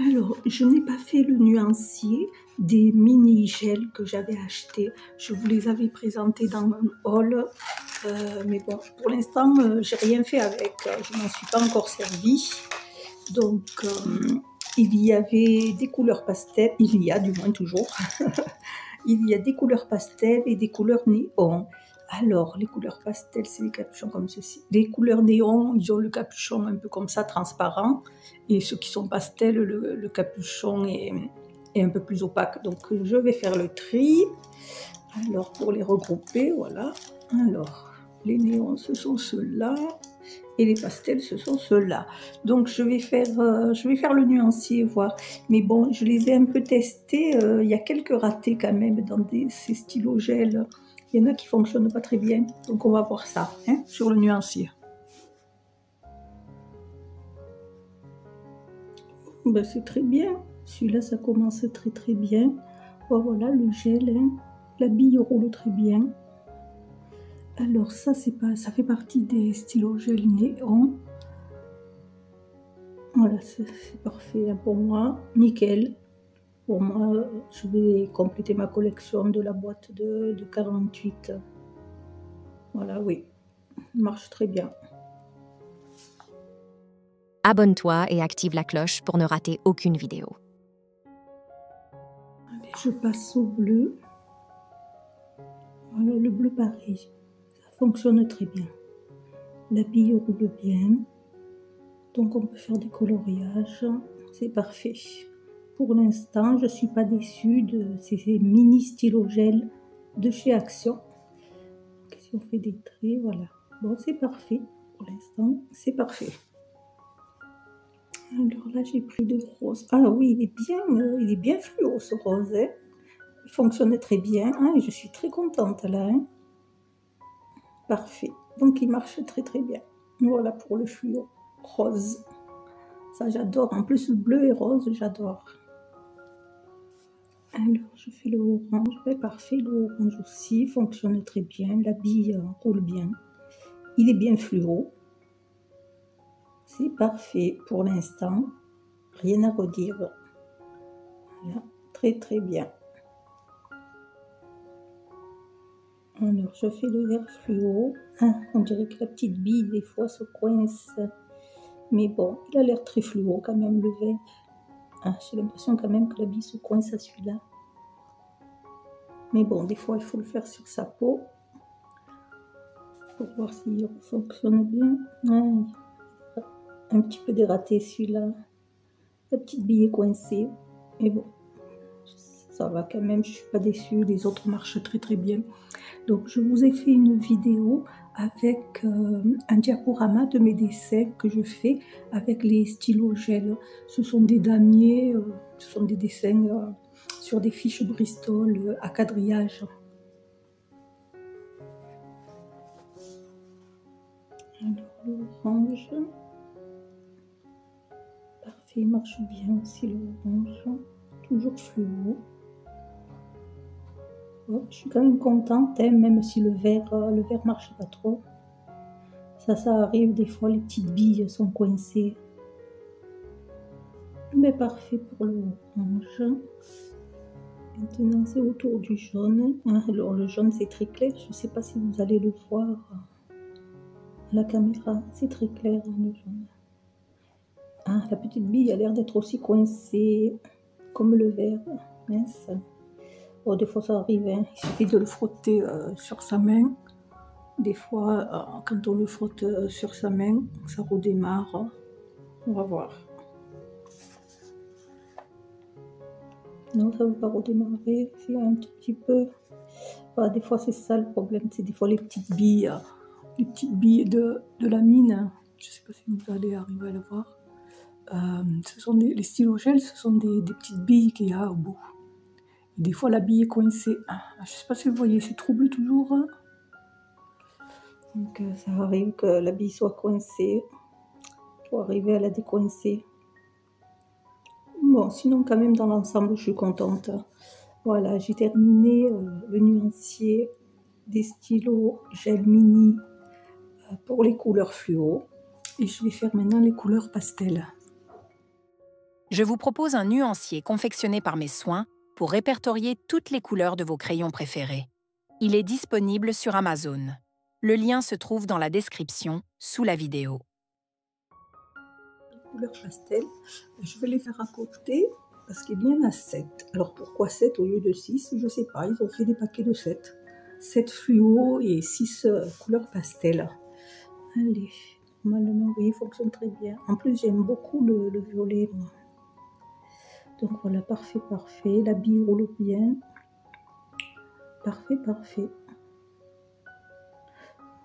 Alors, je n'ai pas fait le nuancier des mini gels que j'avais achetés. Je vous les avais présentés dans mon haul. Mais bon, pour l'instant, j'ai rien fait avec. Je m'en suis pas encore servi. Donc, il y avait des couleurs pastel. Il y a du moins toujours. Il y a des couleurs pastel et des couleurs néon. Alors, les couleurs pastel, c'est des capuchons comme ceci. Les couleurs néon, ils ont le capuchon un peu comme ça, transparent. Et ceux qui sont pastel, le capuchon est un peu plus opaque. Donc, je vais faire le tri. Alors, pour les regrouper, voilà. Alors, les néons, ce sont ceux-là. Et les pastels, ce sont ceux-là. Donc, je vais faire le nuancier, voir. Mais bon, je les ai un peu testés. Il y a quelques ratés quand même dans ces stylos gel. Il y en a qui ne fonctionnent pas très bien. Donc, on va voir ça sur le nuancier. Ben, c'est très bien. Celui-là, ça commence très très bien. Oh, voilà le gel. La bille roule très bien. Alors ça, ça fait partie des stylos gel néon. Voilà, c'est parfait pour moi. Nickel. Pour moi, je vais compléter ma collection de la boîte de 48. Voilà, oui. Il marche très bien. Abonne-toi et active la cloche pour ne rater aucune vidéo. Allez, je passe au bleu. Voilà, le bleu pareil. Ça fonctionne très bien. La bille roule bien. Donc on peut faire des coloriages. C'est parfait. Pour l'instant, je ne suis pas déçue de ces mini stylos gel de chez Action. Donc, si on fait des traits, voilà. Bon, c'est parfait. Pour l'instant, c'est parfait. Alors là, j'ai pris de rose. Ah oui, il est bien fluo ce rose. Hein. Il fonctionne très bien. Hein, et je suis très contente là. Hein. Parfait. Donc, il marche très très bien. Voilà pour le fluo rose. Ça, j'adore. En plus, le bleu et rose, j'adore. Alors, je fais le orange. Ouais, parfait. Le orange aussi fonctionne très bien. La bille roule bien. Il est bien fluo. C'est parfait pour l'instant. Rien à redire. Voilà. Très, très bien. Alors, je fais le vert fluo. Ah, on dirait que la petite bille, des fois, se coince. Mais bon, il a l'air très fluo quand même, le vert. Ah, j'ai l'impression quand même que la bille se coince à celui-là. Mais bon, des fois, il faut le faire sur sa peau. Pour voir s'il fonctionne bien. Ah, un petit peu dératé celui-là. La petite bille est coincée. Mais bon, ça va quand même, je ne suis pas déçue. Les autres marchent très très bien. Donc, je vous ai fait une vidéo avec un diaporama de mes dessins que je fais avec les stylos gel. Ce sont des damiers, ce sont des dessins sur des fiches Bristol à quadrillage. Alors, l'orange. Parfait, il marche bien aussi l'orange. Toujours fluo. Oh, je suis quand même contente, hein, même si le vert marche pas trop. Ça arrive, des fois les petites billes sont coincées. Mais parfait pour l'orange. Maintenant, c'est autour du jaune. Alors, le jaune, c'est très clair. Je ne sais pas si vous allez le voir à la caméra. C'est très clair, hein, le jaune. Ah, la petite bille a l'air d'être aussi coincée, comme le vert. Mince. Oh, des fois, ça arrive. Hein. Il suffit de le frotter sur sa main. Des fois, quand on le frotte sur sa main, ça redémarre. On va voir. Non, ça ne veut pas redémarrer. Il y a un tout petit peu. Voilà, des fois, c'est ça le problème. C'est des fois les petites billes de la mine. Je ne sais pas si vous allez arriver à le voir. Les stylos gel, ce sont des petites billes qu'il y a au bout. Et des fois, la bille est coincée. Je ne sais pas si vous voyez, c'est trouble toujours. Donc, ça arrive que la bille soit coincée. Il faut arriver à la décoincer. Bon, sinon, quand même, dans l'ensemble, je suis contente. Voilà, j'ai terminé le nuancier des stylos gel mini pour les couleurs fluo. Et je vais faire maintenant les couleurs pastel. Je vous propose un nuancier confectionné par mes soins pour répertorier toutes les couleurs de vos crayons préférés. Il est disponible sur Amazon. Le lien se trouve dans la description sous la vidéo. Les couleurs pastel, je vais les faire à côté parce qu'il y en a 7. Alors pourquoi 7 au lieu de 6? Je ne sais pas, ils ont fait des paquets de 7. 7 fluo et 6 couleurs pastel. Allez, normalement, oui, il fonctionne très bien. En plus, j'aime beaucoup le violet, moi. Donc voilà, parfait, parfait. La bille roule bien. Parfait, parfait.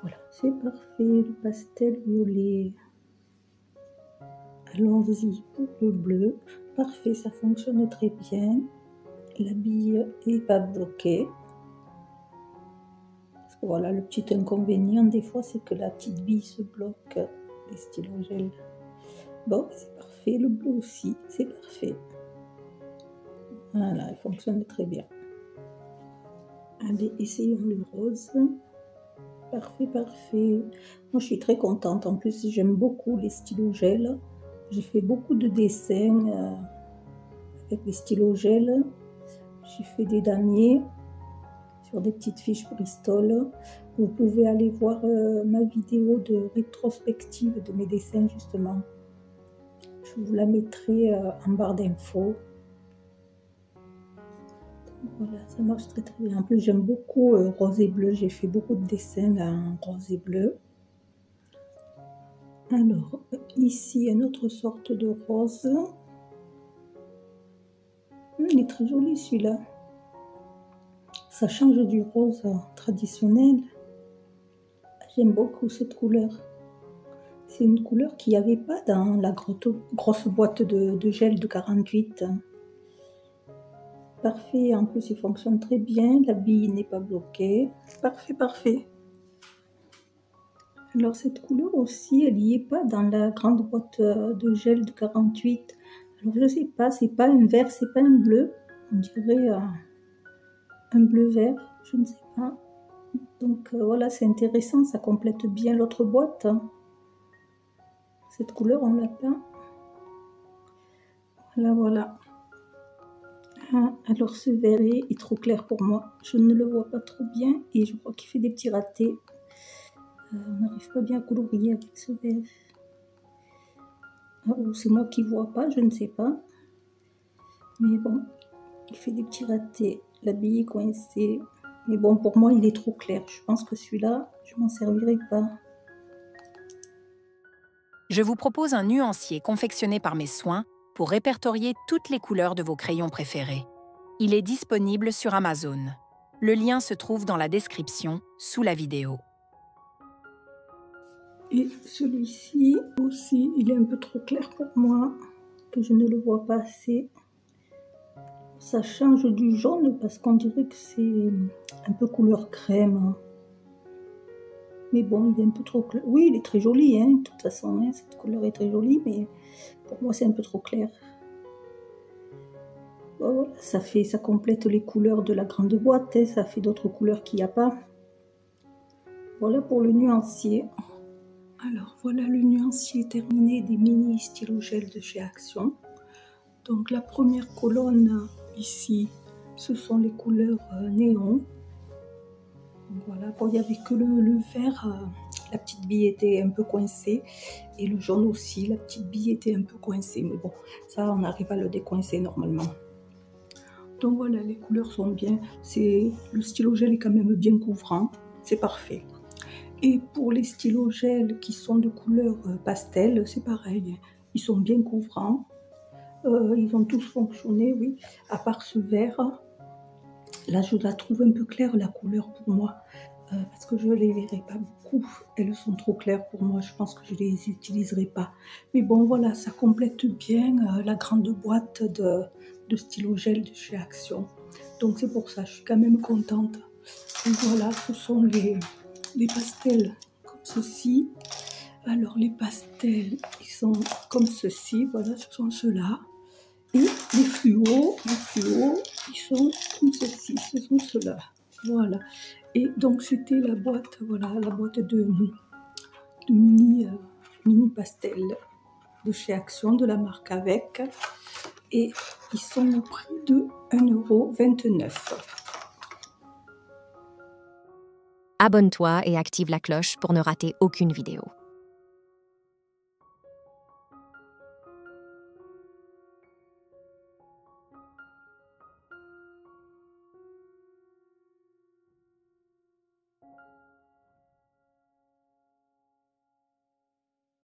Voilà, c'est parfait, le pastel violet. Allons-y pour le bleu. Parfait, ça fonctionne très bien. La bille n'est pas bloquée. Parce que voilà, le petit inconvénient des fois, c'est que la petite bille se bloque les stylos gel. Bon, c'est parfait. Le bleu aussi, c'est parfait. Voilà, il fonctionne très bien. Allez, essayons le rose. Parfait, parfait. Moi, je suis très contente. En plus, j'aime beaucoup les stylos gel. J'ai fait beaucoup de dessins avec les stylos gel. J'ai fait des damiers sur des petites fiches Bristol. Vous pouvez aller voir ma vidéo de rétrospective de mes dessins, justement. Je vous la mettrai en barre d'infos. Voilà, ça marche très très bien. En plus, j'aime beaucoup rose et bleu. J'ai fait beaucoup de dessins en rose et bleu. Alors, ici, une autre sorte de rose. Il est très joli celui-là. Ça change du rose traditionnel. J'aime beaucoup cette couleur. C'est une couleur qu'il n'y avait pas dans la grosse boîte de gel de 48. Parfait, en plus il fonctionne très bien. La bille n'est pas bloquée. Parfait, parfait. Alors cette couleur aussi, elle n'y est pas dans la grande boîte de gel de 48. Alors je sais pas, c'est pas un vert, c'est pas un bleu. On dirait un bleu vert, je ne sais pas. Donc voilà, c'est intéressant, ça complète bien l'autre boîte. Cette couleur, on l'a pas. Voilà, voilà. Ah, alors ce vert est trop clair pour moi. Je ne le vois pas trop bien et je crois qu'il fait des petits ratés. On n'arrive pas bien à colorier avec ce vert. Ah, ou c'est moi qui ne vois pas, je ne sais pas. Mais bon, il fait des petits ratés. La bille est coincée. Mais bon, pour moi, il est trop clair. Je pense que celui-là, je m'en servirai pas. Je vous propose un nuancier confectionné par mes soins pour répertorier toutes les couleurs de vos crayons préférés. Il est disponible sur Amazon. Le lien se trouve dans la description sous la vidéo. Et celui-ci aussi, il est un peu trop clair pour moi, que je ne le vois pas assez. Ça change du jaune parce qu'on dirait que c'est un peu couleur crème. Mais bon, il est un peu trop clair. Oui, il est très joli, hein, de toute façon, hein, cette couleur est très jolie, mais pour moi c'est un peu trop clair. Voilà, ça complète les couleurs de la grande boîte, hein, ça fait d'autres couleurs qu'il n'y a pas. Voilà pour le nuancier. Alors voilà le nuancier terminé des mini stylos gel de chez Action. Donc la première colonne ici, ce sont les couleurs néon. Donc voilà, bon, il n'y avait que le vert, la petite bille était un peu coincée. Et le jaune aussi, la petite bille était un peu coincée. Mais bon, ça on arrive à le décoincer normalement. Donc voilà, les couleurs sont bien. Le stylo gel est quand même bien couvrant. C'est parfait. Et pour les stylos gel qui sont de couleur pastel, c'est pareil. Ils sont bien couvrants. Ils ont tous fonctionné, oui. À part ce vert. Là, je la trouve un peu claire, la couleur pour moi. Parce que je ne les verrai pas beaucoup. Elles sont trop claires pour moi. Je pense que je ne les utiliserai pas. Mais bon, voilà, ça complète bien la grande boîte de stylo gel de chez Action. Donc c'est pour ça, je suis quand même contente. Donc voilà, ce sont les pastels comme ceci. Alors les pastels, ils sont comme ceci. Voilà, ce sont ceux-là. Et les fluos, ils sont comme ceci. Ce sont ceux-là. Voilà. Et donc c'était la boîte, voilà, la boîte de mini pastel. de chez Action, de la marque Avec. Et ils sont au prix de 1,29 €. Abonne-toi et active la cloche pour ne rater aucune vidéo.